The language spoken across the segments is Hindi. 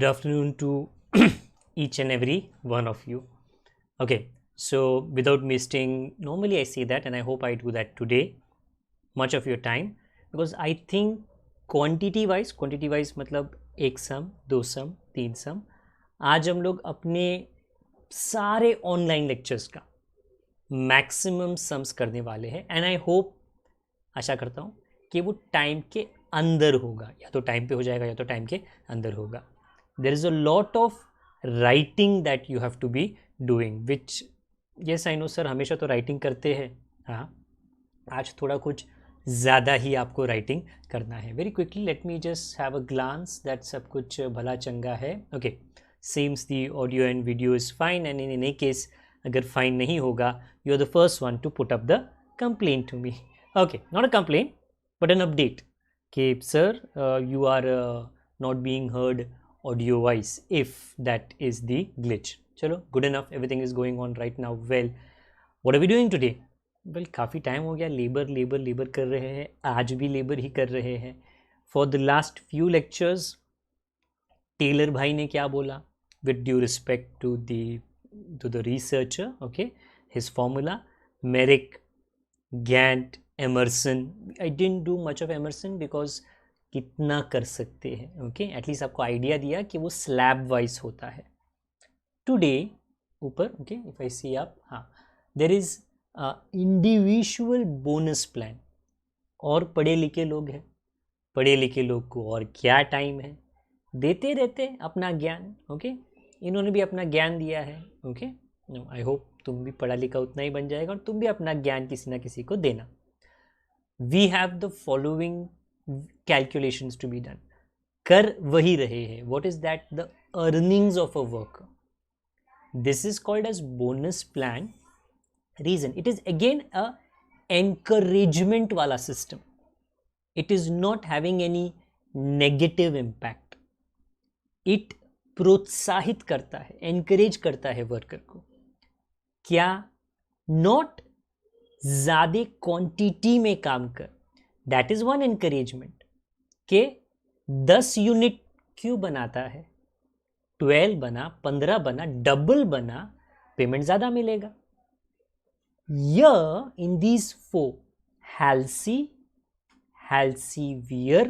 Good afternoon to each and every one of you. Okay, so without wasting, normally I say that, and I hope I do that today, much of your time, because I think quantity wise मतलब एक सम, दो सम, तीन सम, आज हम लोग अपने सारे ऑनलाइन लेक्चर्स का मैक्सिमम सम्स करने वाले हैं. एंड आई होप, आशा करता हूँ कि वो टाइम के अंदर होगा, या तो टाइम पे हो जाएगा या तो टाइम के अंदर होगा. There is a lot of writing that you have to be doing, which yes I know sir, हमेशा तो राइटिंग करते हैं. हाँ, आज थोड़ा कुछ ज़्यादा ही आपको राइटिंग करना है. Very quickly let me just have a glance that सब कुछ भला चंगा है. Okay, seems the audio and video is fine, and in any case अगर फाइन नहीं होगा, you are the first one to put up the complaint to me. Okay, not a complaint but an update कि sir you are not being heard audio wise, if that is the glitch. चलो, good enough, everything is going on right now well. What are we doing today? Well, काफ़ी टाइम हो गया लेबर कर रहे हैं, आज भी लेबर ही कर रहे हैं. For the last few lectures, Taylor भाई ने क्या बोला, with due respect to the researcher, okay, his formula, Merrick, Gantt, Emerson. I didn't do much of Emerson because कितना कर सकते हैं. ओके, एटलीस्ट आपको आइडिया दिया कि वो स्लैब वाइज होता है. टुडे ऊपर, ओके, इफ आई सी आप, हाँ, there is individual bonus plan. और पढ़े लिखे लोग हैं, पढ़े लिखे लोग को और क्या टाइम है, देते रहते अपना ज्ञान. ओके, इन्होंने भी अपना ज्ञान दिया है. ओके, आई होप तुम भी पढ़ा लिखा उतना ही बन जाएगा और तुम भी अपना ज्ञान किसी ना किसी को देना. We have the following calculations to be done. कर वही रहे हैं. What is that? The earnings of a worker. This is called as bonus plan. Reason, it is again a encouragement वाला system. It is not having any negative impact. It प्रोत्साहित करता है, encourage करता है वर्कर को. क्या? Not ज़्यादा क्वांटिटी में काम कर. That is one encouragement. के 10 यूनिट क्यों बनाता है, 12 बना, 15 बना, डबल बना, पेमेंट ज़्यादा मिलेगा. In these 4, Halsey Weir,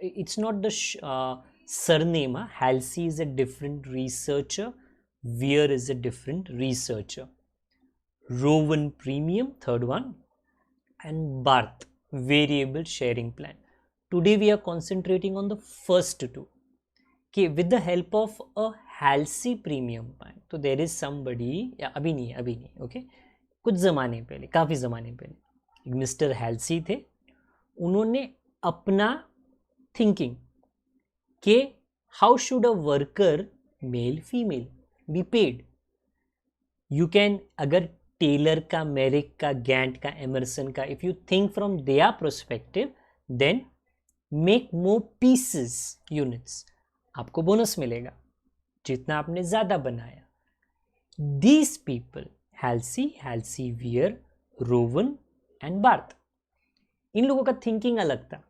it's not the surname. Halsey is a different researcher, Weir is a different researcher. Rowan Premium, third one, and Barth, variable sharing plan. Today we are concentrating on the first two. Okay, with the help of a Halsey Premium plan. So there is somebody, अभी नहीं, okay, कुछ ज़माने पहले, काफ़ी ज़माने पहले एक मिस्टर हैल्सी थे. उन्होंने अपना थिंकिंग के how should a worker, male female, be paid. You can, अगर टेलर का, मेरिक का, गैंट का, एमरसन का, if you think from their perspective, then make more pieces, units, आपको बोनस मिलेगा जितना आपने ज़्यादा बनाया. These people, Halsey Weir, Rowan and Barth, इन लोगों का थिंकिंग अलग था.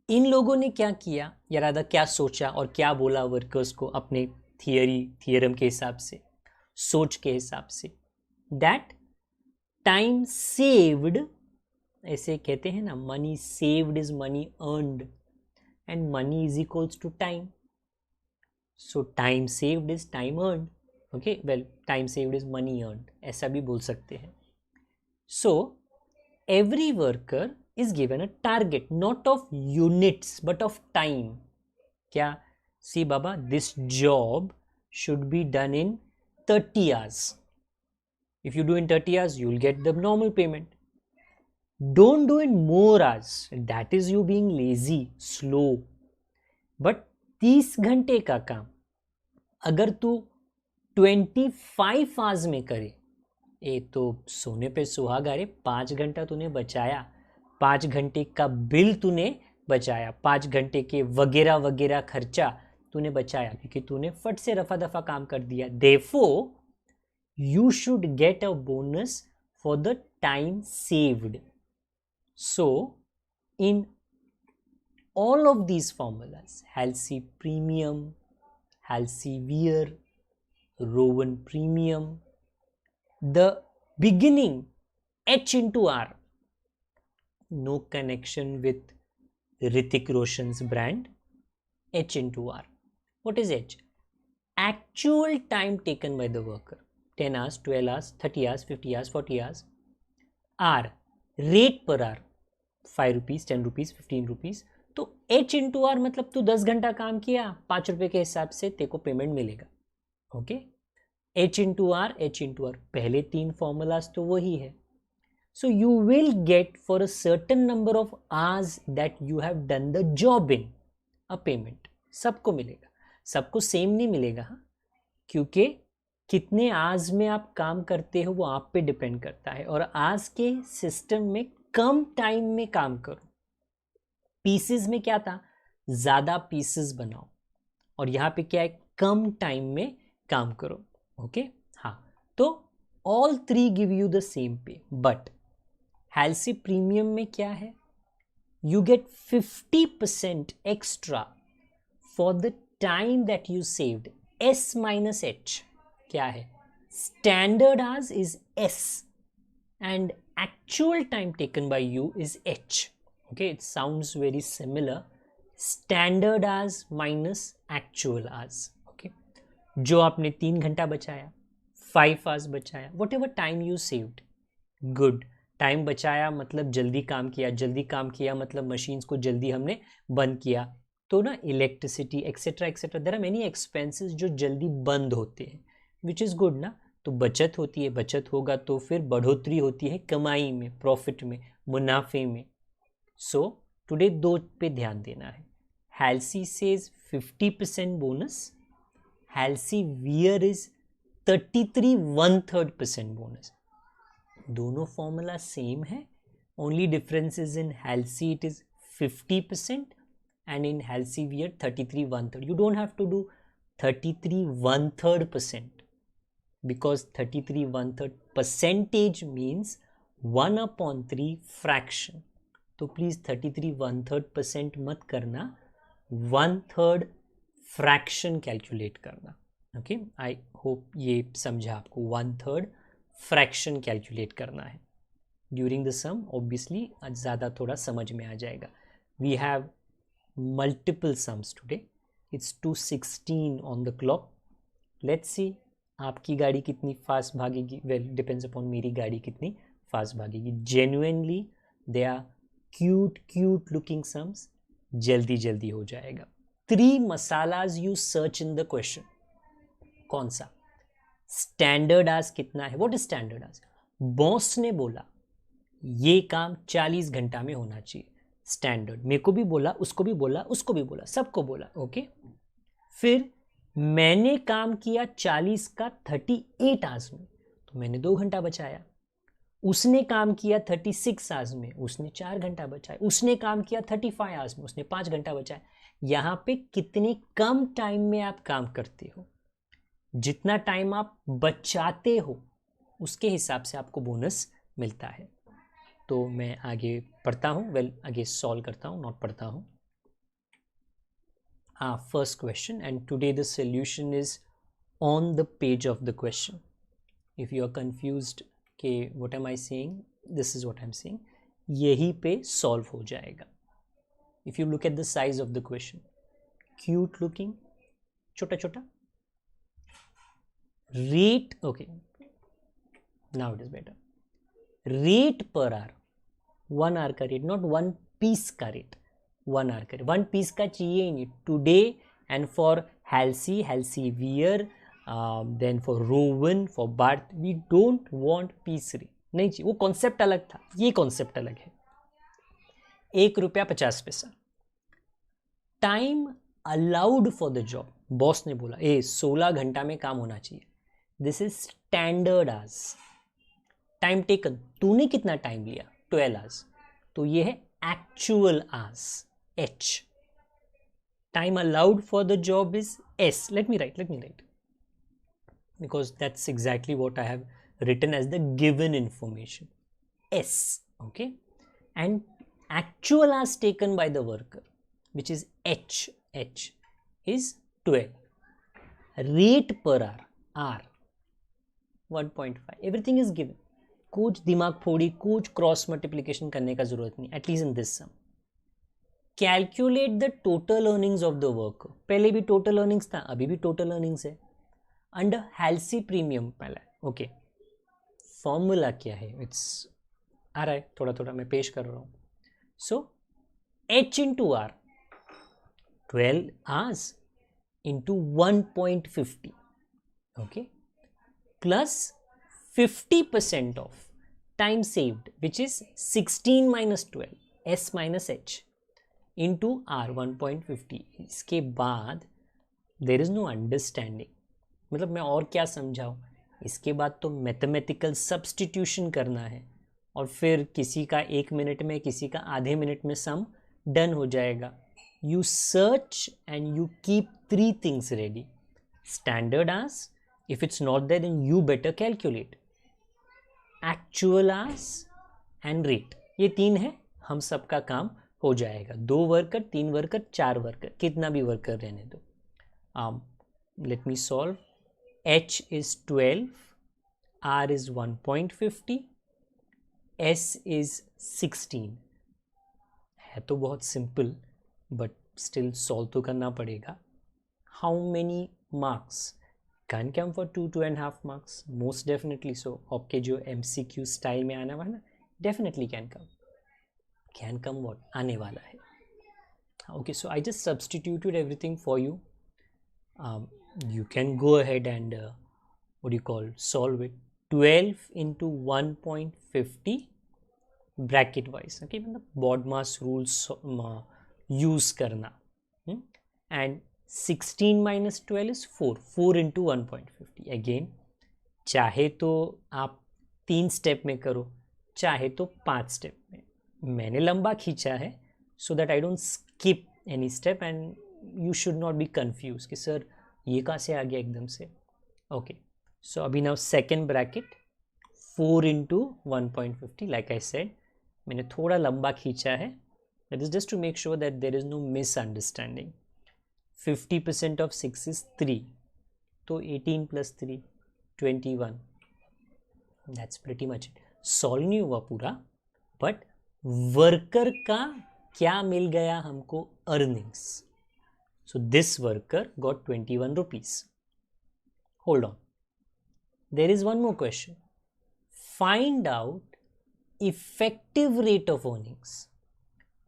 इन लोगों ने क्या किया, या राधा क्या सोचा और क्या बोला वर्कर्स को अपने थियरम के हिसाब से, सोच के हिसाब से, दैट टाइम सेव्ड, ऐसे कहते हैं ना, money saved is money earned, and money is equals to time. So time saved is time earned. Okay, well, time saved is money earned, ऐसा भी बोल सकते हैं. सो every worker is given a target, not of units but of time. क्या? See baba, this job should be done in 30 hours. If you do in 30 hours, you will get the normal payment. Don't do in more hours. That is you being lazy, slow. But 30 घंटे का काम अगर तू 25 hours में करे, ये तो सोने पे सुहागा रे. 5 घंटा तूने बचाया, 5 घंटे का बिल तूने बचाया, 5 घंटे के वगैरह वगैरह खर्चा तूने बचाया, क्योंकि तूने फट से रफा दफा काम कर दिया. Therefore, you should get a bonus for the time saved. So, in all of these formulas, Halsey premium, Halsey-Weir, Rowan premium, the beginning H into R, no connection with Hrithik Roshan's brand, H into R. What is H? Actual time taken by the worker, 10 hours, 12 hours, 30 hours, 50 hours, 40 hours. R, rate per hour, 5 rupees, 10 rupees, 15 rupees. तो H इंटू आर मतलब तू 10 घंटा काम किया, 5 रुपये के हिसाब से तेरे को पेमेंट मिलेगा. ओके, H इंटू आर, पहले 3 फॉर्मूलाज तो वही है. So you will get for a certain number of hours that you have done the job in a payment. सबको मिलेगा, सबको सेम नहीं मिलेगा. हाँ, क्योंकि कितने आवर्स में आप काम करते हो वो आप पे डिपेंड करता है. और आज के सिस्टम में कम टाइम में काम करो. पीसेस में क्या था, ज़्यादा पीसेस बनाओ, और यहाँ पे क्या है, कम टाइम में काम करो. ओके, हाँ, तो all 3 give you the same पे. बट Halsey प्रीमियम में क्या है, you get 50% extra for the time that you saved. S minus H क्या है, standard hours is S and actual time taken by you is H. Okay, it sounds very similar. Standard hours minus actual hours. Okay, जो आपने 3 घंटा बचाया, 5 hours बचाया, whatever time you saved, good. Time बचाया मतलब जल्दी काम किया, जल्दी काम किया मतलब मशीन्स को जल्दी हमने बंद किया. तो ना electricity etcetera etcetera, there are many expenses जो जल्दी बंद होते हैं, विच इज़ गुड ना. तो बचत होती है, बचत होगा तो फिर बढ़ोतरी होती है कमाई में, प्रॉफिट में, मुनाफे में. सो टुडे 2 पे ध्यान देना है. Halsey says 50% bonus, Halsey-Weir is 33 1/3% bonus. दोनों फॉर्मूला सेम है, only difference is in Halsey it is 50% and in Halsey-Weir 33 1/3. You don't have to do 33 1/3% because 33 1/3 percentage means 1/3 fraction. तो प्लीज़ 33 1/3% मत करना, 1/3 फ्रैक्शन कैलकुलेट करना. ओके, आई होप ये समझा आपको. 1/3 फ्रैक्शन कैलकुलेट करना है ड्यूरिंग द सम. ऑब्वियसली ज़्यादा थोड़ा समझ में आ जाएगा. We have multiple sums today. It's 2:16 on the clock. Let's see आपकी गाड़ी कितनी फास्ट भागेगी. वेल, डिपेंड्स अपॉन मेरी गाड़ी कितनी फास्ट भागेगी. Genuinely they are cute looking sums. जल्दी जल्दी हो जाएगा. 3 masalas you search in the question. कौन सा? स्टैंडर्ड आज कितना है. व्हाट इज स्टैंडर्ड आज? बॉस ने बोला ये काम 40 घंटा में होना चाहिए. स्टैंडर्ड मेरे को भी बोला, उसको भी बोला, उसको भी बोला, सबको बोला. ओके, फिर मैंने काम किया 40 का 38 आवर्स में, तो मैंने 2 घंटा बचाया. उसने काम किया 36 आवर्स में, उसने 4 घंटा बचाया. उसने काम किया 35 आवर्स में, उसने 5 घंटा बचाया. यहाँ पे कितने कम टाइम में आप काम करते हो, जितना टाइम आप बचाते हो उसके हिसाब से आपको बोनस मिलता है. तो मैं आगे पढ़ता हूँ. वेल, आगे सॉल्व करता हूँ, नॉट पढ़ता हूँ. First question, and today the solution is on the page of the question. If you are confused कि what am I saying, this is what I am saying, यही पे सॉल्व हो जाएगा. If you look at the size of the question, cute looking, छोटा छोटा. Rate, okay, now it is better. Rate पर आवर, 1 आवर का रेट, नॉट 1 पीस का रेट, 1 आवर का रेट. 1 पीस का चाहिए ही नहीं today. And for Halsey-Weir, then for Rowan, for F.Y.B.A.F, we don't want piece rate, नहीं चाहिए. वो कॉन्सेप्ट अलग था, ये कॉन्सेप्ट अलग है. 1 रुपया 50 पैसा. Time allowed for the job, boss ने बोला 16 घंटा में काम होना चाहिए. This is standard hours. Time taken, तूने कितना टाइम लिया, 12 आवर्स, तो ये है actual hours, H. Time allowed for the job is S. Let me right because that's exactly what I have written as the given information, S. Okay, and actual hours taken by the worker, which is h is 12, rate per hour r 1.5, everything is given, कुछ दिमाग फोड़ी, कुछ क्रॉस मल्टीप्लीकेशन करने का जरूरत नहीं, at least in this sum. Calculate the total earnings of the work, पहले भी टोटल अर्निंग्स था, अभी भी टोटल अर्निंग्स है, अंडर हेल्सी प्रीमियम पहला. ओके, फॉर्मूला क्या है, इट्स आ रहा है थोड़ा थोड़ा, मैं पेश कर रहा हूँ. So h into R, 12 hours into 1.50, okay, plus 50% of time saved, which is 16 minus 12, s minus h into r 1.50. इसके बाद there is no understanding, मतलब मैं और क्या समझाऊँ, इसके बाद तो मैथमेटिकल सब्सटीट्यूशन करना है, और फिर किसी का 1 मिनट में, किसी का आधे मिनट में सम डन हो जाएगा. You search and you keep 3 things ready. Standard hours, if it's not there then you better calculate. Actual hours and rate, ये 3 है, हम सबका काम हो जाएगा. 2 वर्कर, 3 वर्कर, 4 वर्कर, कितना भी वर्कर रहने दो. Let me solve. H is 12, R is 1.50, S is 16. है तो बहुत सिंपल, बट स्टिल सॉल्व तो करना पड़ेगा. How many marks can come for 2.5 marks? Most definitely so. आपके जो MCQ स्टाइल में आना वाला, डेफिनेटली कैन कम व्हाट आने वाला है. Okay, so I just substituted everything for you. You can go ahead and what you call solve it. 12 into 1.50 bracket wise, okay, मतलब बॉडमास रूल्स यूज करना. And 16 minus 12 is 4 into 1.50. Again, चाहे तो आप 3 स्टेप में करो, चाहे तो 5 स्टेप में. मैंने लंबा खींचा है so that I don't skip any step and you should not be confuse कि सर ये कहाँ से आ गया एकदम से. ओके, सो अभी now second bracket 4 into 1.50. Like I said, मैंने थोड़ा लंबा खींचा है, that is just to make sure that there is no misunderstanding. 50% of 6 is 3, तो 18 plus 3 21. That's pretty much it. Solve नहीं हुआ पूरा, बट वर्कर का क्या मिल गया हमको, earnings. So this worker got 21 rupees. Hold on, there is one more question. Find out effective rate of earnings.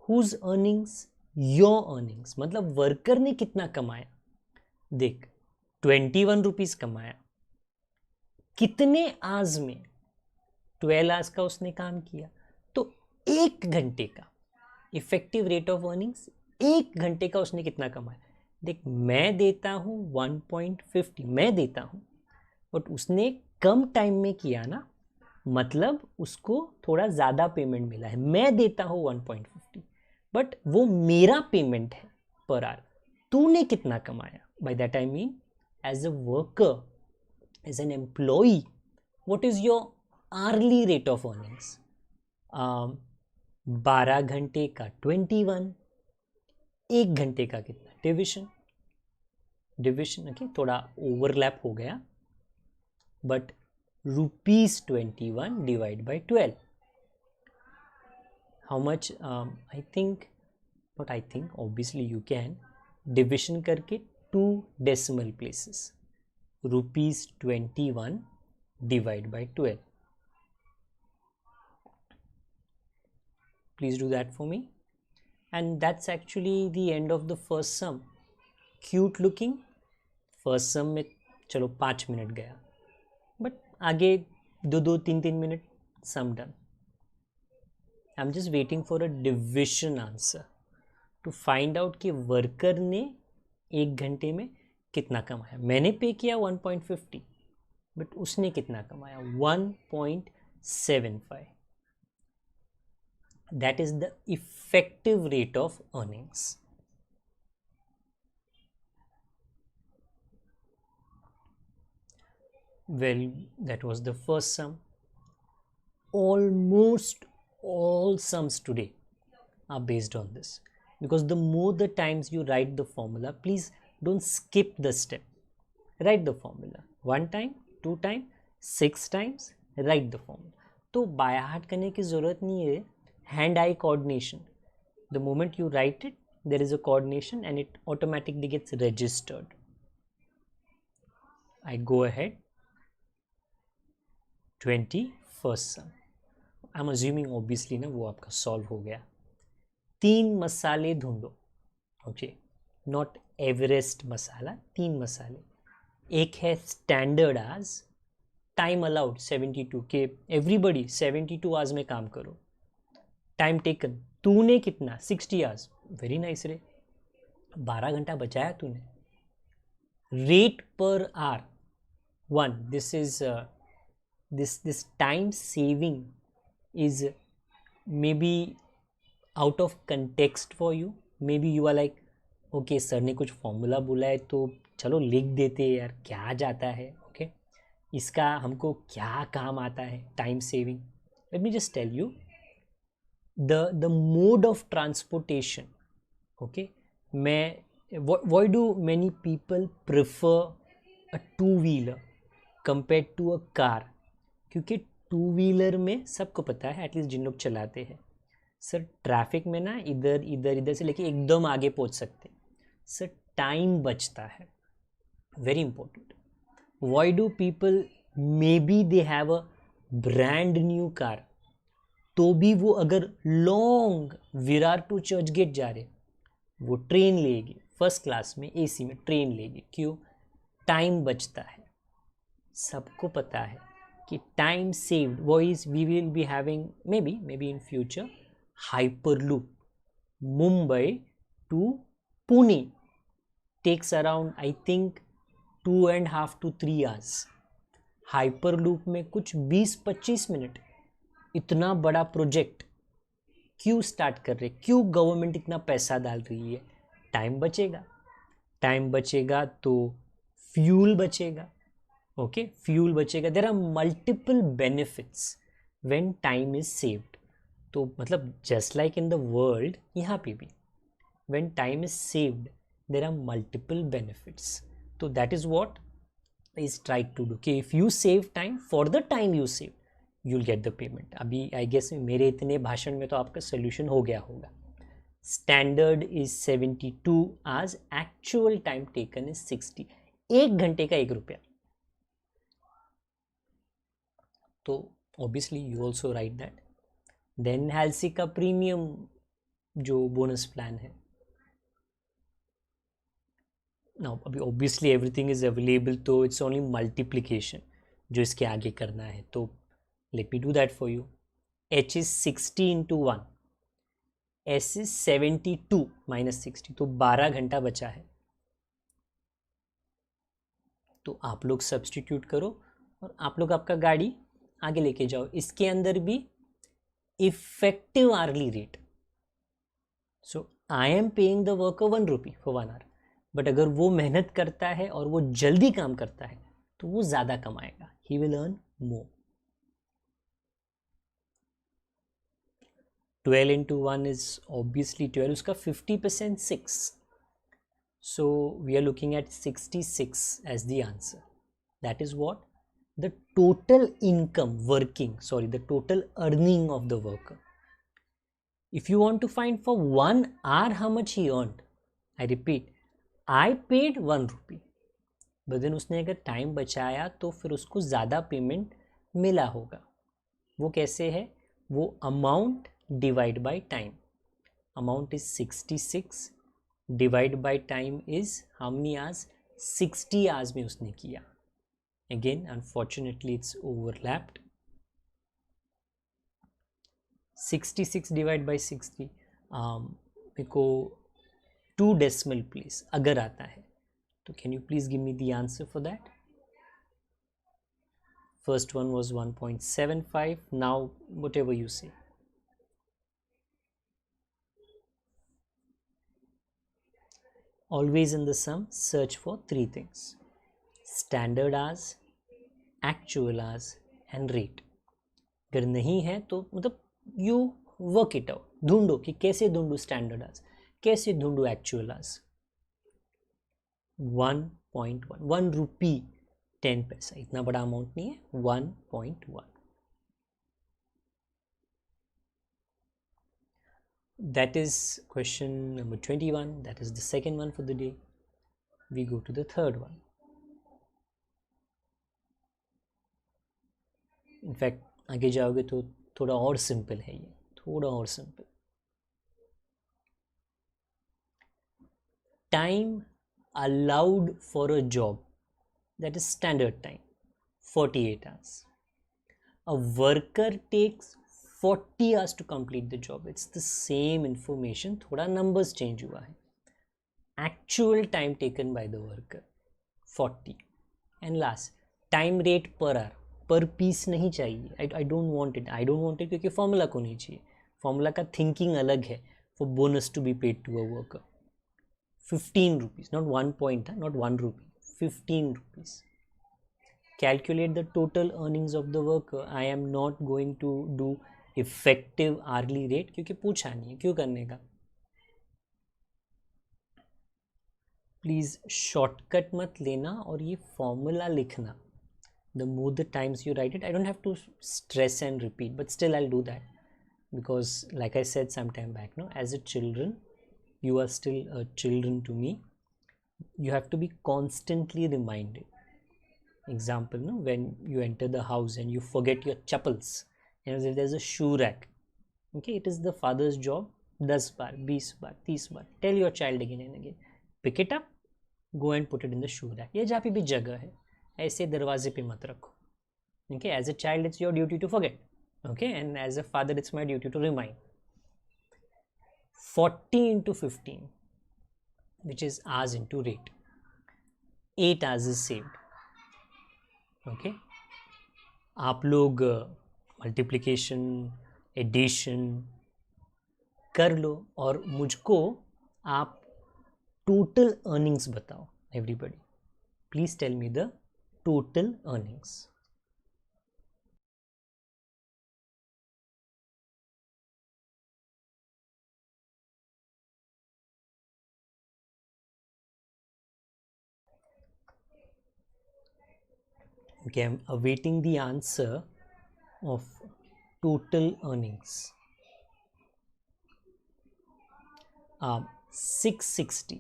Whose earnings? Your earnings. मतलब वर्कर ने कितना कमाया. देख, 21 रुपीज कमाया, कितने आवर्स में, 12 आवर्स का उसने काम किया, तो 1 घंटे का इफेक्टिव रेट ऑफ अर्निंग्स, 1 घंटे का उसने कितना कमाया. देख, मैं देता हूँ 1.50, मैं देता हूँ, बट उसने कम टाइम में किया ना, मतलब उसको थोड़ा ज़्यादा पेमेंट मिला है. मैं देता हूँ 1.50, बट वो मेरा पेमेंट है पर आवर. तूने कितना कमाया? By that I mean, as a worker, as an employee, what is your hourly rate of earnings. 12 घंटे का 21, 1 घंटे का कितना, डिविजन. ओके, थोड़ा ओवरलैप हो गया, but ₹21 divide by 12. How much? I think, not I think, obviously you can division करके 2 decimal places. ₹21 divide by 12. Please do that for me. And that's actually the end of the first sum. Cute looking. First sum में चलो 5 मिनट गया, but आगे 2-3 minute, sum done. I'm just waiting for a division answer to find out कि वर्कर ने 1 घंटे में कितना कमाया. मैंने पे किया 1.50, बट उसने कितना कमाया, 1.75. That is the effective rate of earnings. Well, that was the first sum. Almost all sums today are based on this. because the more the times you write the formula, please don't skip the step. Write the formula 1 time, 2 time, 6 times, write the formula. तो बाय हार्ट करने की ज़रूरत नहीं है. Hand eye coordination, the moment you write it, there is a coordination and it automatically gets registered. I go ahead. 21st sum. I'm assuming obviously ना वो आपका सॉल्व हो गया. 3 मसाले ढूंढो. ओके, नॉट एवरेस्ट मसाला, 3 मसाले. एक है स्टैंडर्ड आवर्स, टाइम अलाउड 72 के, एवरीबडी 72 आवर्स में काम करो. टाइम टेकन, तूने कितना, 60 आवर्स. वेरी नाइस रे, 12 घंटा बचाया तूने. रेट पर hour 1. This is this time saving is maybe out of context for you. Maybe you are like, okay, sir ने कुछ फॉर्मूला बोला है तो चलो लिख देते हैं यार, क्या जाता है. ओके, इसका हमको क्या काम आता है. Time saving. Let me just tell you the mode of transportation. Okay, why do many people prefer a two-wheeler compared to a car? क्योंकि टू व्हीलर में सबको पता है, एटलीस्ट जिन लोग चलाते हैं, सर ट्रैफिक में ना इधर से लेके एकदम आगे पहुंच सकते. सर टाइम बचता है. Very important. Why do people, may be they have a brand new car, तो भी वो अगर long Virar to Churchgate जा रहे, वो ट्रेन लेगी, फर्स्ट क्लास में एसी में ट्रेन लेगी. क्यों? टाइम बचता है. सबको पता है कि time saved voice. We will be having may be in future hyperloop. Mumbai to Pune takes around I think 2.5 to 3 hours. Hyperloop में कुछ 20-25 मिनट. इतना बड़ा प्रोजेक्ट क्यों स्टार्ट कर रहे, क्यों गवर्नमेंट इतना पैसा डाल रही है? टाइम बचेगा. टाइम बचेगा तो फ्यूल बचेगा. ओके, फ्यूल बचेगा. There are multiple benefits when time is saved. तो मतलब just like in the world, यहाँ पे भी when time is saved there are multiple benefits. तो that is what is try to do कि if you save time, for the time you save you'll get the payment. अभी आई गेस मेरे इतने भाषण में तो आपका सोल्यूशन हो गया होगा. Standard is 72 hours, actual time taken is 60. 1 घंटे का 1 रुपया. तो obviously you also write that. Then Halsey का प्रीमियम जो बोनस प्लान है. नाउ अभी ऑब्वियसली एवरीथिंग इज अवेलेबल, तो इट्स ओनली मल्टीप्लीकेशन जो इसके आगे करना है. तो let me do that for you. H is 60 into 1. S is 72 minus 60. तो 12 घंटा बचा है. तो आप लोग सब्सटीट्यूट करो और आप लोग आपका गाड़ी आगे लेके जाओ. इसके अंदर भी effective hourly rate. So I am paying the worker 1 rupee for 1 hour. But अगर वो मेहनत करता है और वो जल्दी काम करता है तो वो ज़्यादा कमाएगा. He will earn more. 12 into 1 is obviously 12. उसका 50% 6. So we are looking at 66 as the answer. That is what? The total income the total earning of the worker. If you want to find for 1 hour how much he earned, I repeat, I paid 1 rupee. But then उसने अगर टाइम बचाया तो फिर उसको ज़्यादा पेमेंट मिला होगा. वो कैसे है? वो amount divide by time. Amount is 66, divide by time is how many hours? 60 hours में उसने किया. Again unfortunately it's overlapped. 66 divide by 60. मेरे को 2 decimal place अगर आता है तो can you please give me the answer for that? First one was 1.75. Now whatever you say. Always in the sum, search for 3 things: standard hours, actual hours and rate. अगर नहीं है तो मतलब you work it out. ढूंढो कि कैसे ढूंढो स्टैंडर्ड आवर्स, कैसे ढूंढूं एक्चुअल आवर्स? 1.1, 1 रुपी 10 पैसा, इतना बड़ा अमाउंट नहीं है, 1.1. That is question number 21. That is the second one for the day. We go to the third one. In fact, आगे जाओगे तो थोड़ा और सिंपल है ये, थोड़ा और simple. Time allowed for a job, that is standard time, 48 hours. A worker takes 40 hours to complete the job. It's the same information, थोड़ा numbers change हुआ है. Actual time taken by the worker 40. And last, time rate per hour, per piece नहीं चाहिए. I don't want it. I don't want it क्योंकि फॉर्मूला को नहीं चाहिए. फॉर्मूला का थिंकिंग अलग है. For bonus to be paid to a worker, 15 rupees, not 1 point, not 1 rupee, 15 rupees. Calculate the total earnings of the worker. I am not going to do effective hourly rate क्योंकि पूछा नहीं है, क्यों करने का. प्लीज़ शॉर्टकट मत लेना और ये फॉर्मूला लिखना. The more the times you write it, I don't have to stress and repeat, but still I'll do that because like I said some time back, no, as a children, you are still a children to me. You have to be constantly reminded. Example, no, when you enter the house and you forget your chappals, and if there's a shoe rack, okay, it is the father's job, 10 bar 20 bar 30 bar, tell your child again and again, pick it up, go and put it in the shoe rack. ये जहाँ पे भी जगह है, ऐसे दरवाजे पे मत रखो. Okay, as a child it's your duty to forget, okay, and as a father it's my duty to remind. 40 into 15, which is hours into rate, 8 hours is saved. Okay, आप लोग मल्टीप्लिकेशन एडिशन कर लो और मुझको आप टोटल अर्निंग्स बताओ. Everybody please tell me the total earnings. Okay, I'm awaiting the answer of total earnings. 660.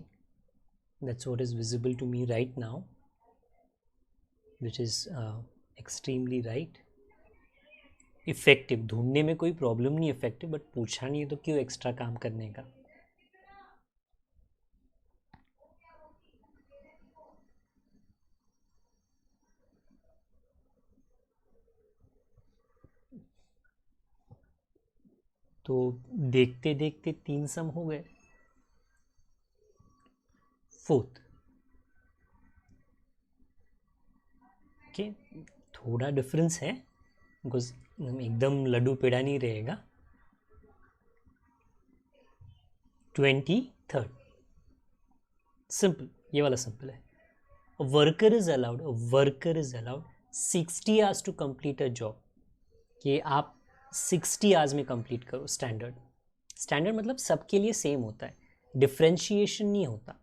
That's what is visible to me right now, which is extremely right. Effective ढूंढने में कोई प्रॉब्लम नहीं, इफेक्टिव, बट पूछा नहीं है तो क्यों एक्स्ट्रा काम करने का. तो देखते देखते 3 सम हो गए. फोर्थ, ओके, थोड़ा डिफरेंस है बिकॉज एकदम लड्डू पेड़ा नहीं रहेगा. 23rd, सिंपल, ये वाला सिंपल है. Worker is allowed 60 hours to complete a job. कि आप 60 आवर्स में कंप्लीट करो. स्टैंडर्ड मतलब सबके लिए सेम होता है, डिफ्रेंशिएशन नहीं होता.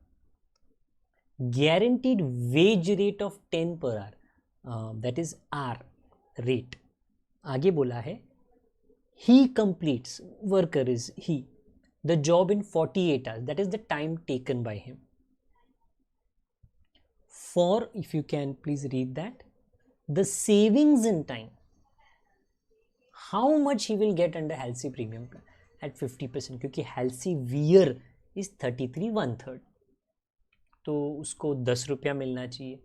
guaranteed wage rate of 10 per hour, that is R rate. आगे बोला है he completes, worker is he, the job in 48 hours, that is the time taken by him. For, if you can please read that, the savings in time, how much he will get under Halsey premium plan at 50%, क्योंकि Halsey wear is 33 1/3, तो उसको 10 रुपया मिलना चाहिए.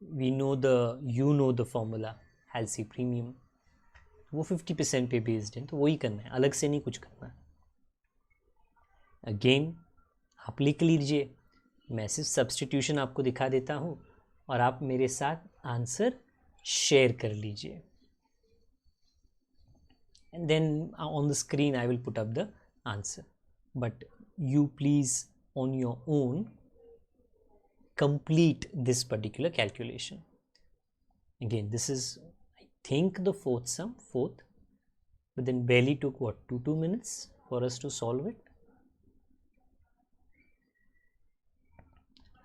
We know the, you know the formula Halsey premium, वो 50% पे बेस्ड है, तो वही करना है, अलग से नहीं कुछ करना. अगेन आप लिख लीजिए, मैं सिर्फ सब्सटीट्यूशन आपको दिखा देता हूँ और आप मेरे साथ आंसर शेयर कर लीजिए. And then on the screen I will put up the answer, but you please on your own complete this particular calculation. Again, this is, I think, the fourth sum, but then barely took what, 2 minutes for us to solve it.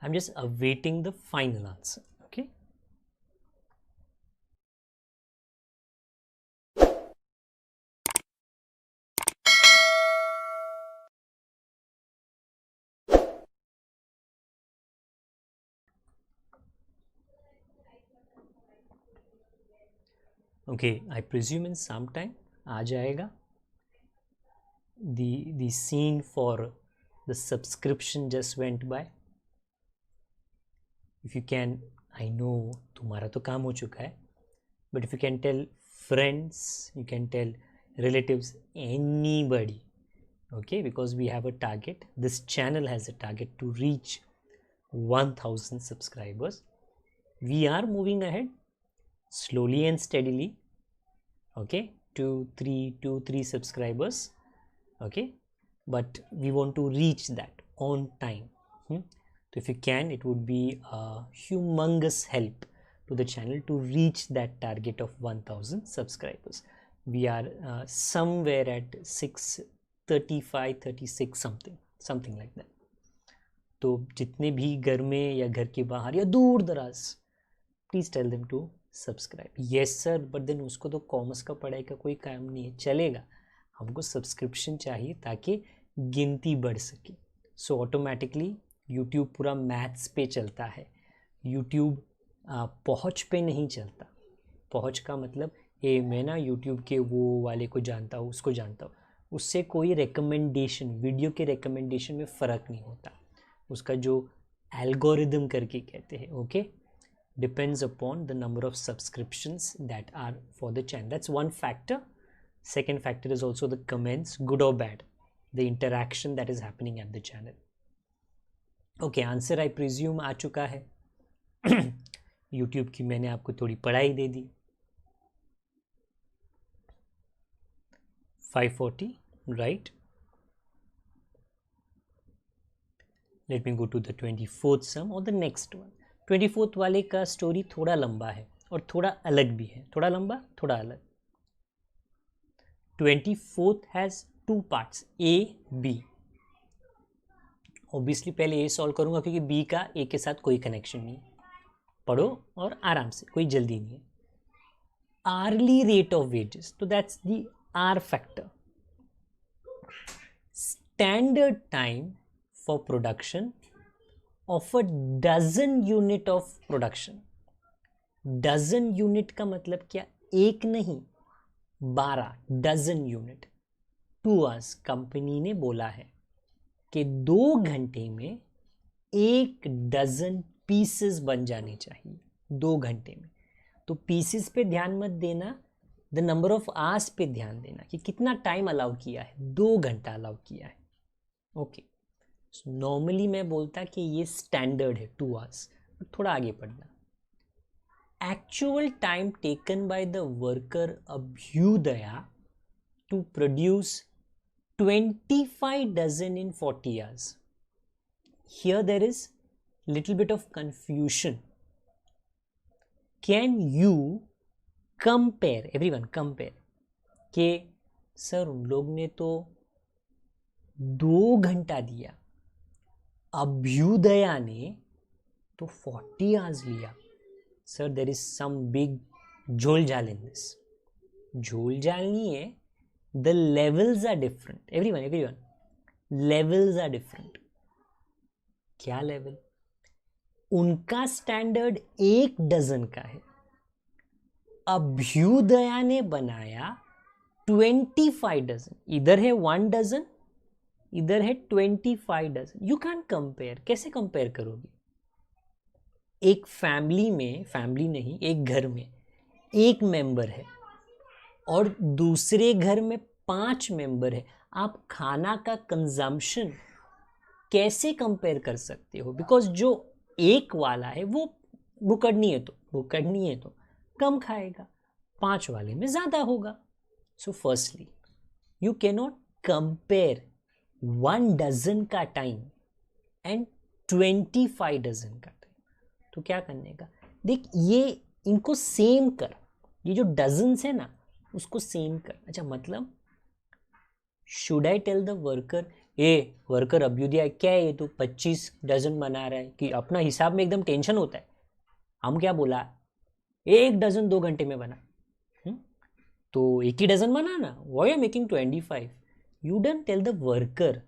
I'm just awaiting the final answer. Okay. Okay, I presume in some time आ जाएगा. The scene for the subscription just went by. If you can, I know तुम्हारा तो काम हो चुका है, but if you can tell friends, you can tell relatives, anybody, okay, because we have a target. This channel has a target to reach 1000 subscribers. We are moving ahead slowly and steadily, okay, 2 3 subscribers, okay, but we want to reach that on time. So if you can, it would be a humongous help to the channel to reach that target of 1000 subscribers. We are somewhere at 635 36 something like that. तो जितने भी घर में या घर के बाहर या दूर दराज, please tell them to subscribe. Yes sir, but then उसको तो कॉमर्स का पढ़ाई का कोई काम नहीं है. चलेगा, हमको सब्सक्रिप्शन चाहिए ताकि गिनती बढ़ सके. सो ऑटोमेटिकली यूट्यूब पूरा मैथ्स पे चलता है. यूट्यूब पहुँच पे नहीं चलता. पहुँच का मतलब ये मैं ना यूट्यूब के वो वाले को जानता हूँ, उसको जानता हूँ, उससे कोई रिकमेंडेशन, वीडियो के रिकमेंडेशन में फ़र्क नहीं होता. उसका जो एल्गोरिदम करके कहते हैं, okay, depends upon the number of subscriptions that are for the channel. That's one factor. Second factor is also the comments, good or bad, the interaction that is happening at the channel. Okay, answer I presume आ चुका है. YouTube की मैंने आपको थोड़ी पढ़ाई दे दी. 540, right? Let me go to the 24th sum or the next one. 24th वाले का स्टोरी थोड़ा लंबा है और थोड़ा अलग भी है. थोड़ा लंबा, थोड़ा अलग. 24th has 2 parts, A, B. Obviously पहले A सॉल्व करूंगा क्योंकि B का A के साथ कोई कनेक्शन नहीं. पढ़ो और आराम से, कोई जल्दी नहीं है. आर्ली रेट ऑफ वेजेस, तो that's the R factor. Standard time for production of a dozen unit of production. Dozen unit का मतलब क्या? एक नहीं, 12 डजन यूनिट. 2 hours कंपनी ने बोला है कि 2 घंटे में 1 डजन पीसेस बन जाने चाहिए 2 घंटे में. तो पीसेस पे ध्यान मत देना, द नंबर ऑफ आवर्स पे ध्यान देना कि कितना टाइम अलाउ किया है. 2 घंटा अलाउ किया है. ओके, नॉर्मली मैं बोलता कि ये स्टैंडर्ड है 2 hours. थोड़ा आगे पढ़ना. Actual time taken by the worker Abhyudaya to produce 25 dozen in 40 hours. Here there is little bit of confusion. Can you compare, everyone compare, कि सर उन लोग ने तो 2 घंटा दिया, अभ्युदया ने तो 40 hours लिया. Sir there is some big झोल झाल इन दिस. झोल झाल नहीं है, the levels are different. Everyone levels are different. क्या लेवल? उनका स्टैंडर्ड 1 डजन का है, अभ्युदया ने बनाया 25 डजन. इधर है 1 डजन, इधर है 25 डजन. You can compare. कैसे कंपेयर करोगे? एक फैमिली में, फैमिली नहीं, एक घर में 1 मेंबर है और दूसरे घर में 5 मेंबर है. आप खाना का कंजम्पशन कैसे कंपेयर कर सकते हो? बिकॉज जो एक वाला है वो भुखड़नी है तो कम खाएगा, 5 वाले में ज़्यादा होगा. So firstly you can not compare 1 dozen का टाइम एंड 25 डजन का टाइम. तो क्या करने का? देख, ये इनको सेम कर. ये जो डजन्स है ना, उसको सेम कर. अच्छा, मतलब should I tell the worker a worker Abhyudaya क्या है ये, तो 25 डजन बना रहा है, कि अपना हिसाब में एकदम टेंशन होता है। हम क्या बोला, 1 डजन 2 घंटे में बना। तो एक ही डजन बनाना, why are making 25? You don't tell the worker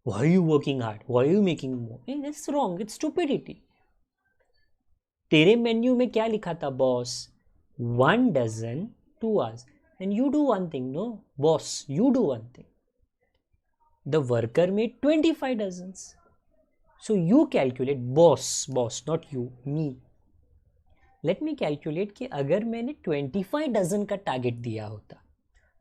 why you working hard, why you making more, it's wrong, it's stupidity. तेरे मेन्यू में क्या लिखा था boss, 1 dozen 2 hours, and you do one thing, no boss you do one thing, the worker made 25 dozens, so you calculate, boss not you, me, let me calculate कि अगर मैंने 25 डजन का टारगेट दिया होता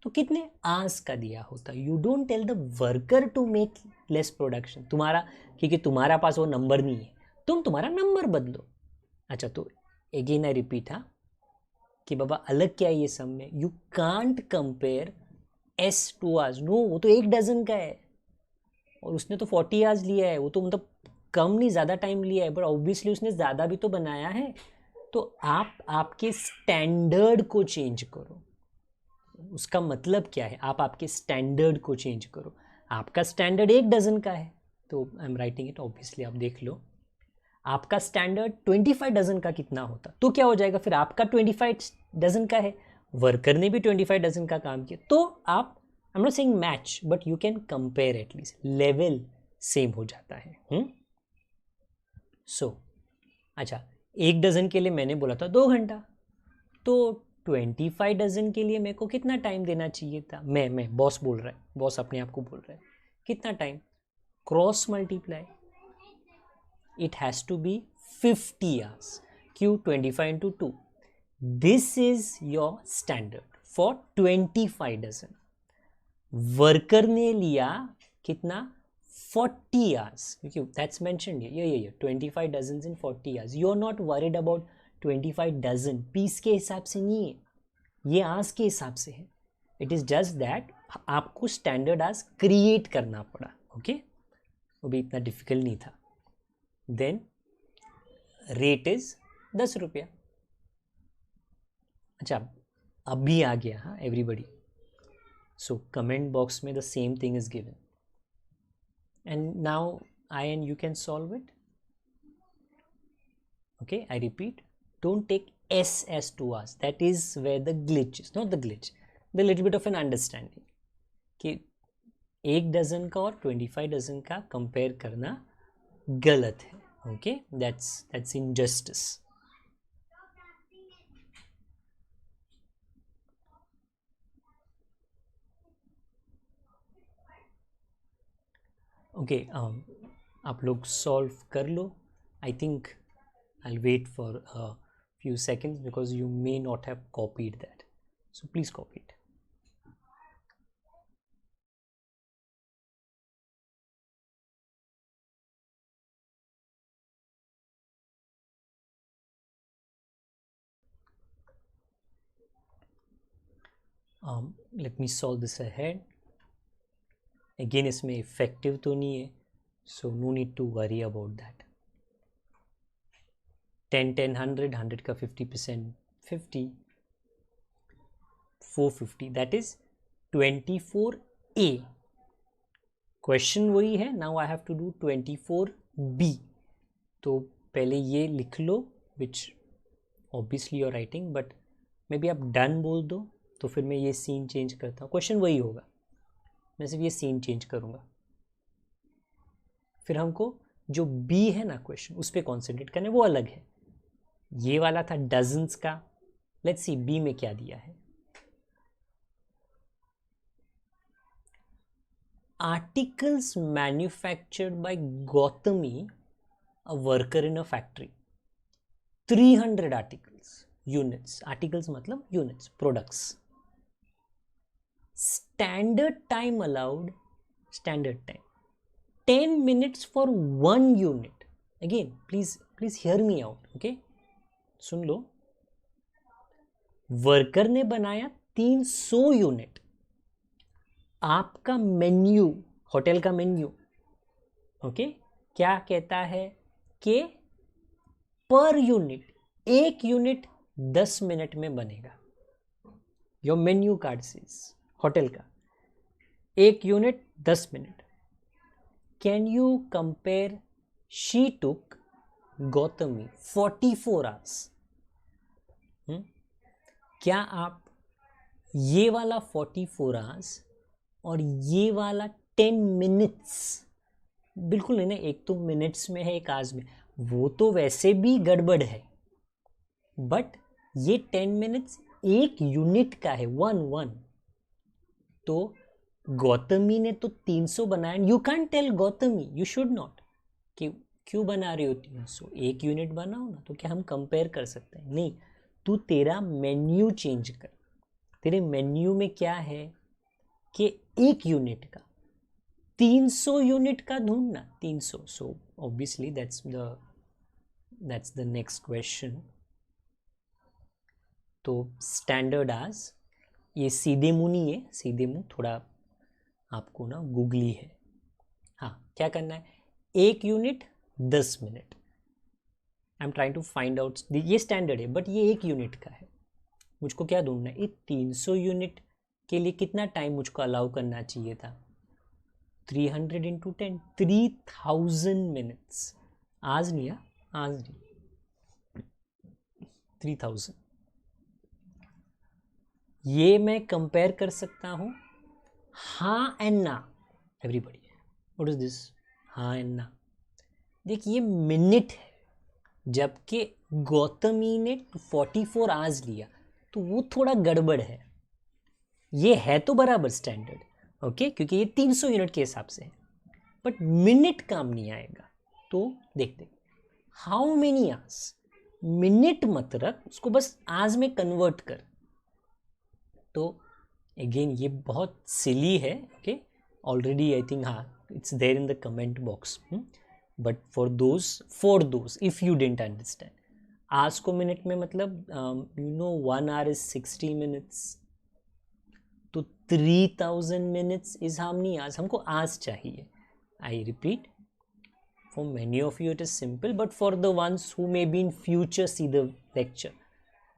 तो कितने आवर्स का दिया होता। You don't tell the worker to make less production, तुम्हारा, क्योंकि तुम्हारा पास वो नंबर नहीं है, तुम तुम्हारा नंबर बदलो। अच्छा, तो अगेन आई रिपीट, हाँ, कि बाबा अलग क्या है ये सब में, you can't compare as two hours, no, वो तो 1 डजन का है और उसने तो 40 आवर्स लिया है, वो तो मतलब कम नहीं ज़्यादा टाइम लिया है, बट ऑब्वियसली उसने ज़्यादा भी तो बनाया है। तो आप आपके स्टैंडर्ड को चेंज करो। उसका मतलब क्या है, आप आपके स्टैंडर्ड को चेंज करो। आपका स्टैंडर्ड 1 डजन का है, तो आई एम राइटिंग इट, ऑब्वियसली आप देख लो। आपका स्टैंडर्ड 25 डजन का कितना होता, तो क्या हो जाएगा फिर, आपका 25 डजन का है, वर्कर ने भी 25 डजन का काम किया, तो आप, I am not saying match, but you can compare, at least level same हो जाता है। सो अच्छा, 1 डजन के लिए मैंने बोला था 2 घंटा, तो 25 डजन के लिए मेरे को कितना टाइम देना चाहिए था, मैं बॉस बोल रहा है, बॉस अपने आप को बोल रहा है, कितना time, cross multiply, it has to be 50 hours, q 25 into 2, this is your standard for 25 dozen. Worker ने लिया कितना, 40 hours, क्योंकि दैट्स मेंशन्ड ये 25 dozen in 40 hours, you are not worried about 25 dozen piece के हिसाब से नहीं है, ये आवर्स के हिसाब से है। इट इज़ जस्ट दैट आपको स्टैंडर्ड आवर्स क्रिएट करना पड़ा, ओके, वो भी इतना डिफिकल्ट नहीं था। देन रेट इज 10 रुपया। अच्छा, अभी आ गया, हाँ एवरीबडी, सो कमेंट बॉक्स में the same thing is given, and now I and you can solve it, okay, I repeat, don't take s as 2 hours, that is where the glitch is, not the glitch, the little bit of an understanding कि 1 डजन का और 25 डजन का कंपेयर करना गलत है, ओके, दैट्स इनजस्टिस। ओके, आप लोग सॉल्व कर लो, I think I'll wait for a few seconds because you may not have copied that, so please copy it. Let me solve this ahead. Again, इसमें effective तो नहीं है, so no need to worry about that. 10 10 100 100 का 50%, 50 450, that is 24a. क्वेश्चन वही है, now I have to do 24b, तो पहले ये लिख लो, which obviously you are writing, but maybe आप डन बोल दो, तो फिर मैं ये सीन चेंज करता हूँ, क्वेश्चन वही होगा, मैं सिर्फ ये सीन चेंज करूँगा। फिर हमको जो बी है ना क्वेश्चन, उस पर कॉन्सेंट्रेट करना है, वो अलग है। ये वाला था डजन्स का, लेट्स सी बी में क्या दिया है। Articles manufactured by Gautami, a worker in a factory, 300 articles, units, articles मतलब units, products, standard time allowed, standard time 10 minutes for 1 unit, again please hear me out, okay, soon low, worker ने बनाया 300 यूनिट, आपका मेन्यू, होटल का मेन्यू, ओके, क्या कहता है कि पर यूनिट, 1 यूनिट 10 मिनट में बनेगा। Your menu card says, hotel का 1 unit 10 minute, can you compare she took Gautami 44 hours. क्या आप ये वाला 44 आवर्स और ये वाला 10 मिनट्स, बिल्कुल नहीं ना, एक तो मिनट्स में है एक आवर्स में, वो तो वैसे भी गड़बड़ है, बट ये 10 मिनट्स एक यूनिट का है, वन. तो गौतमी ने तो 300 बनाया. You can tell Gautami, you should not कि क्यों बना रही हो 300, एक यूनिट बनाओ ना. तो क्या हम कंपेयर कर सकते हैं? नहीं. तू तेरा मेन्यू चेंज कर. तेरे मेन्यू में क्या है कि एक यूनिट का 300 यूनिट का ढूंढना, 300. So obviously that's the next question. तो स्टैंडर्ड आज, ये सीधे मुंह नहीं है, सीधे मुंह थोड़ा आपको ना गूगली है. हाँ, क्या करना है, एक unit 10 minute. I am trying to find out, ये स्टैंडर्ड है बट ये एक यूनिट का है. मुझको क्या ढूंढना है, 300 यूनिट के लिए कितना टाइम मुझको अलाउ करना चाहिए था. 300 इंटू 10, 3000 मिनट्स. आज नहीं, आज नहीं, 3000. ये मैं कंपेयर कर सकता हूँ हाँ एंड ना. Everybody, what is this? हाँ एंड ना. देखिए, मिनट है, जबकि गौतमी ने 44 आवर्स लिया, तो वो थोड़ा गड़बड़ है. ये है तो बराबर स्टैंडर्ड, ओके, क्योंकि ये 300 यूनिट के हिसाब से है, बट मिनट काम नहीं आएगा. तो देखते हाउ मेनी आवर्स. मिनट मत रख उसको, बस आवर्स में कन्वर्ट कर. तो अगेन ये बहुत सिली है, ओके, ऑलरेडी आई थिंक, हाँ, it's there in the comment box. But for those if you didn't understand, आज को मिनट में मतलब you know 1 hour is 60 minutes. तो 3000 minutes is how many hours. हमको आज चाहिए. I repeat, for many of you it is simple, but for the ones who may be in future see the lecture,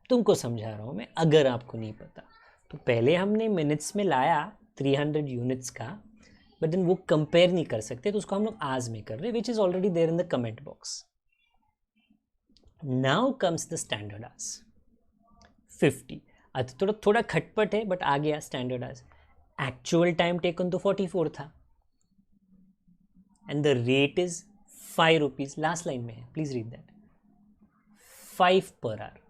तुमको समझा रहा हूँ मैं, अगर आपको नहीं पता. तो पहले हमने मिनट्स में लाया 300 यूनिट्स का, बट देन वो कंपेयर नहीं कर सकते, तो उसको हम लोग आज में कर रहे, which is already there in the comment box. Now comes the standard आज 50. अच्छा, थोड़ा खटपट है, बट आ गया स्टैंडर्ड आज. एक्चुअल टाइम टेकन तो 44 था, and the rate is 5 rupees. Last line में है, please read that. 5 per hour.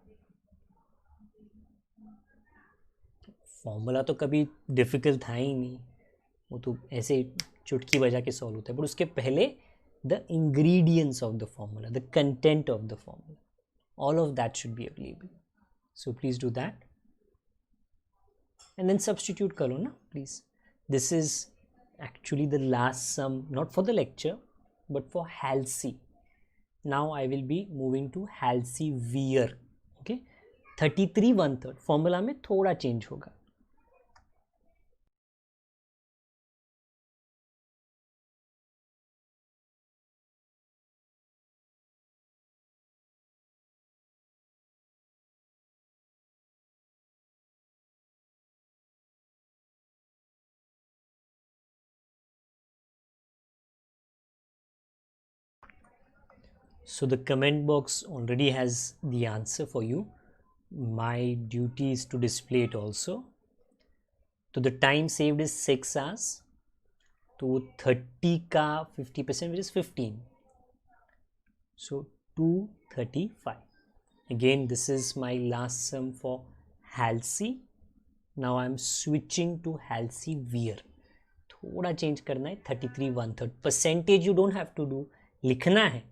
Formula तो कभी डिफिकल्ट था ही नहीं, वो तो ऐसे चुटकी बजा के सॉल्व होता है, बट उसके पहले the ingredients of the formula, the content of the formula, all of that should be available. So please do that, and then substitute karo na, please. This is actually the last sum, not for the lecture but for Halsey. Now I will be moving to Halsey-Weir. Okay, 33 1/3 formula में थोड़ा चेंज होगा. So the comment box already has the answer for you. My duty is to display it also. So the time saved is 6 hours. तो 30 का 50% which is 15. So 235. Again, this is my last sum for Halsey. Now I am switching to Halsey-Weir. थोड़ा चेंज करना है. 33 1/3 percentage you don't have to do, लिखना है,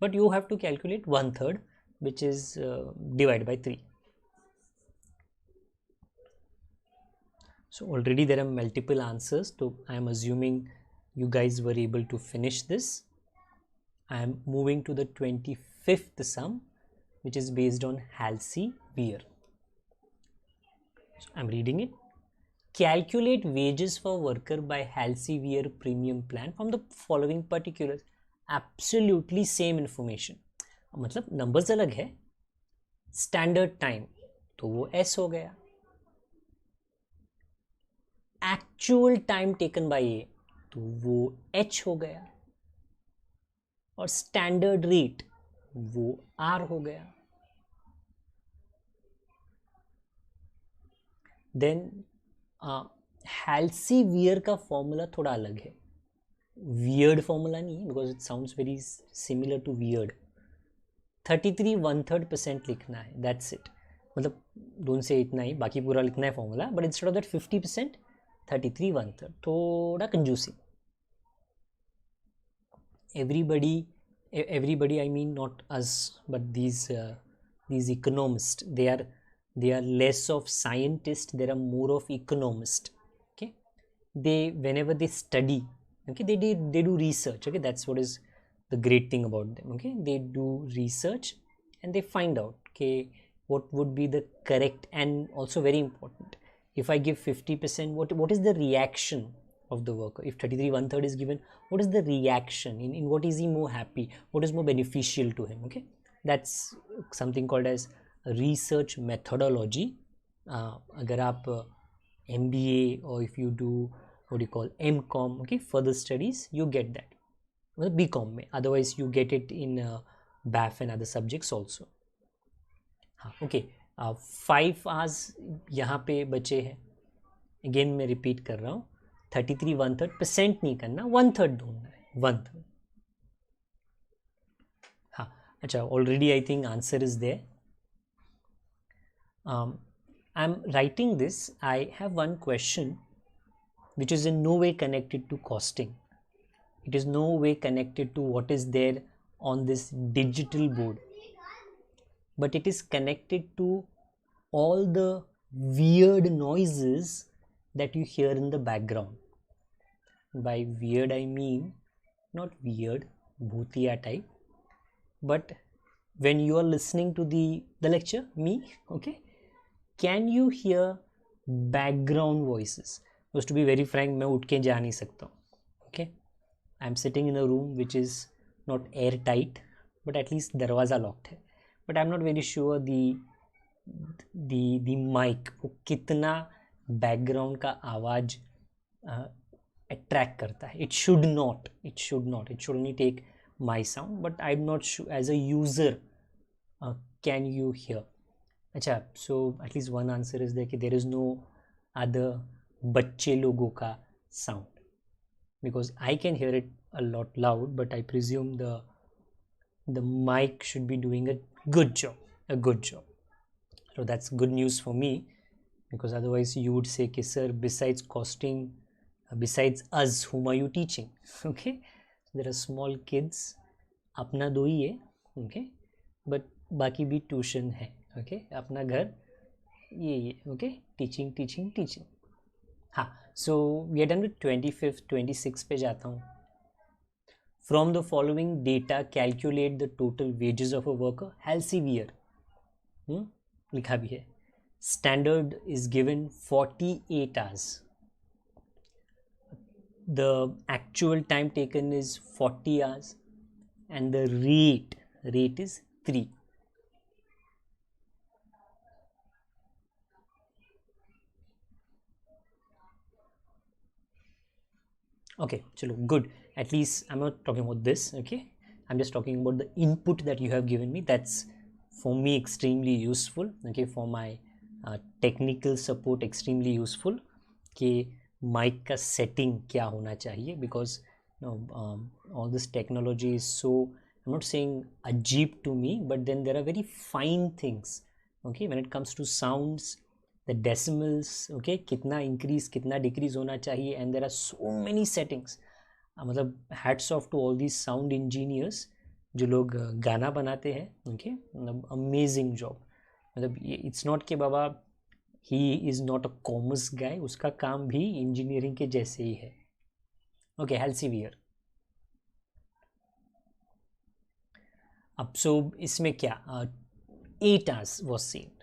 but you have to calculate 1/3, which is divided by 3. So already there are multiple answers, so I am assuming you guys were able to finish this. I am moving to the 25th sum, which is based on Halsey-Weir. So I am reading it. Calculate wages for worker by Halsey-Weir premium plan from the following particulars. Absolutely same information. मतलब नंबर्स अलग है. स्टैंडर्ड टाइम तो वो S हो गया. एक्चुअल टाइम टेकन बाय ए तो वो H हो गया. और स्टैंडर्ड रेट वो आर हो गया. देन हेल्सीवियर का फॉर्मूला थोड़ा अलग है. वियर्ड फॉर्मूला नहीं है because it sounds very similar to weird. 33 1/3% लिखना है, दैट्स इट. मतलब दोनों से इतना ही, बाकी पूरा लिखना है formula. But instead of that 50%, 33 1/3 थोड़ा कंजूसिंग. everybody I mean not us but these economists, they are less of scientists, they are more of economists. Okay, they whenever they study, okay, they do research. Okay, that's what is the great thing about them. Okay, they do research and they find out, okay, what would be the correct, and also very important, if I give 50%, what is the reaction of the worker? If 33 1/3 is given, what is the reaction, in what is he more happy, what is more beneficial to him? Okay, that's something called as research methodology. Agar aap MBA, or if you do what you call M.Com, okay, further studies, you get that. Well, B.Com में, otherwise you get it in B.A.F and other subjects also. हाँ, okay, 5 hours यहाँ पे बचे हैं. अगेन मैं रिपीट कर रहा हूँ, 33 1/3% नहीं करना, 1/3 ढूंढना है, 1/3. हाँ, अच्छा, already I think answer is there. I am writing this. I have one question which is in no way connected to costing. It is no way connected to what is there on this digital board, but it is connected to all the weird noises that you hear in the background. By weird I mean not weird bhutiya type, but when you are listening to the lecture, me, okay, can you hear background voices? Because to be very frank, मैं उठ के जा नहीं सकता हूँ. Okay, I am sitting in a room which is not airtight, but at least दरवाज़ा locked है. But I am not very sure the mic वो कितना background का आवाज़ attract करता है. It should only take my sound, but I am not sure as a user can you hear. अच्छा, so at least one answer is there कि there is no other बच्चे लोगों का sound, because I can hear it a lot loud, but I presume the mic should be doing a good job. So that's good news for me, because otherwise you would say कि sir, besides costing, besides us, whom are you teaching? Okay, there are small kids, अपना दो ही है, okay, but बाकी भी ट्यूशन है. Okay, अपना घर ये okay, teaching. हाँ, so we are done with 25th. 26 पे जाता हूँ. From the following data, calculate the total wages of a worker. Elsevier लिखा भी है. Standard is given 48 hours. The actual time taken is 40 hours, and the rate is 3. Okay, chalo, good. At least I'm not talking about this. Okay, I'm just talking about the input that you have given me. That's for me extremely useful. Okay, for my technical support extremely useful कि mic का setting क्या होना चाहिए, because all this technology is so, I'm not saying ajeeb to me, but then there are very fine things. Okay, when it comes to sounds, the decimals, okay, कितना increase कितना decrease होना चाहिए, and there are so many settings. मतलब hats off to all these sound engineers जो लोग गाना बनाते हैं. okay, मतलब amazing job. मतलब it's not कि बाबा he is not a commerce guy, उसका काम भी engineering के जैसे ही है. okay, Elsevier. अब so इसमें क्या 8 hours was saved.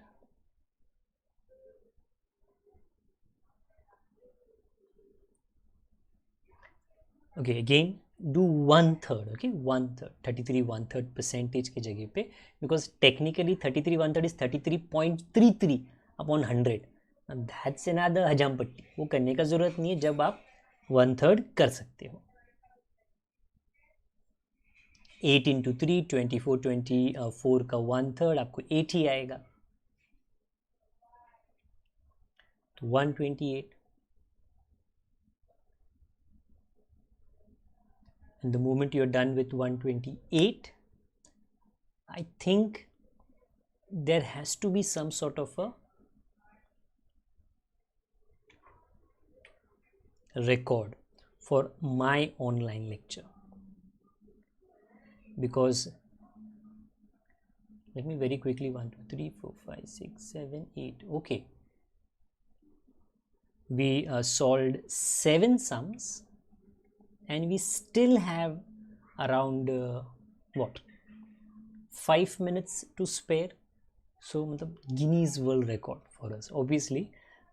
Okay, again do 1/3. okay, 1/3, 33 1/3 percentage के जगह पे, because technically 33 1/3 is 33.33 upon 100. That's another हजाम पट्टी, वो करने का ज़रूरत नहीं है जब आप 1/3 कर सकते हो. 8 इंटू 3 24, 24 का 1/3 आपको 8 ही आएगा, तो 128. And the moment you're done with 128, I think there has to be some sort of a record for my online lecture, because let me very quickly 1 2 3 4 5 6 7 8. Okay, we solved 7 sums and we still have around what 5 minutes to spare. So Guinness World Record for us. Obviously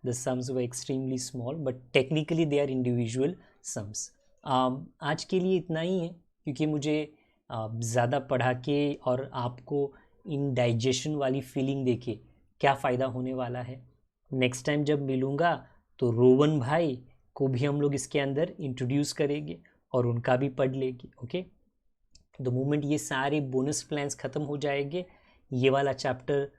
the sums were extremely small, but technically they are individual sums. आज के लिए इतना ही है, क्योंकि मुझे ज़्यादा पढ़ा के और आपको इंडाइजेशन वाली फीलिंग देके क्या फ़ायदा होने वाला है. नेक्स्ट टाइम जब मिलूँगा तो रोवन भाई को भी हम लोग इसके अंदर इंट्रोड्यूस करेंगे और उनका भी पढ़ लेंगे. ओके, द मोमेंट ये सारे बोनस प्लान्स ख़त्म हो जाएंगे, ये वाला चैप्टर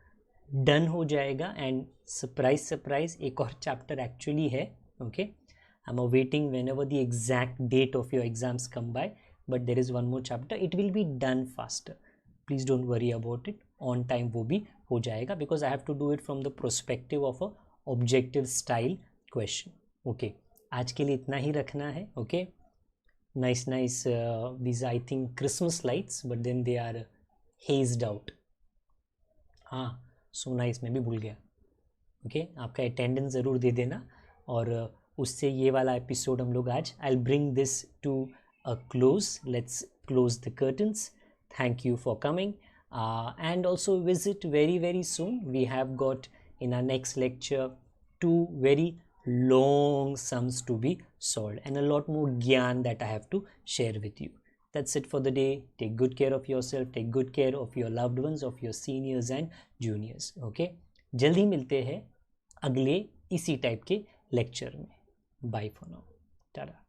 डन हो जाएगा. एंड सरप्राइज सरप्राइज एक और चैप्टर एक्चुअली है. Okay, I am awaiting whenever the exact date of your exams come by, but there is one more chapter. It will be done faster, please don't worry about it. On time वो भी हो जाएगा, because I have to do it from the prospective of a objective style question. Okay, आज के लिए इतना ही रखना है. Okay, nice these I think Christmas lights, but then they are hazed out. हाँ, so nice, मैं भी भूल गया. ओके, आपका अटेंडेंस ज़रूर दे देना. और उससे ये वाला एपिसोड हम लोग आज I'll bring this to a close. Let's close the curtains. Thank you for coming, and also visit very soon. We have got in our next lecture 2 very long sums to be solved and a lot more gyan that I have to share with you. That's it for the day. Take good care of yourself, take good care of your loved ones, of your seniors and juniors. Okay, जल्दी मिलते हैं अगले इसी टाइप के लेक्चर में. Bye for now, Tata.